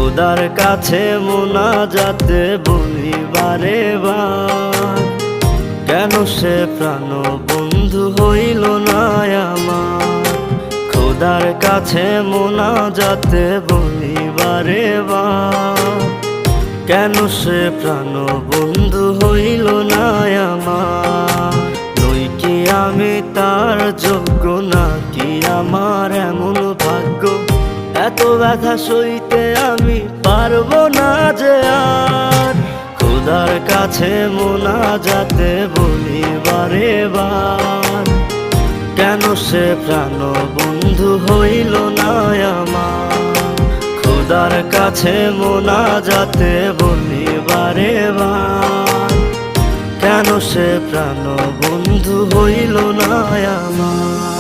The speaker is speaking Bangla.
খোদার কাছে মোনাজাতে বলি বারে বার, কেন সে প্রাণ বন্ধু হইল না আমার। খোদার কাছে মোনাজাতে বলি বারে বার, কেন সে প্রাণ বন্ধু হইল না আমার। নই কি আমি তার যোগ্য, নাকি আমার এমন ভাগ্য, এত ব্যথা সইতে আমি পারবো না যে আর। খোদার কাছে মোনাজাতে বলি বারে বার, কেন সে প্রাণ বন্ধু হইল না আমার। খোদার কাছে মোনাজাতে বলি বারে বার, কেন সে প্রাণ বন্ধু হইল না আমার।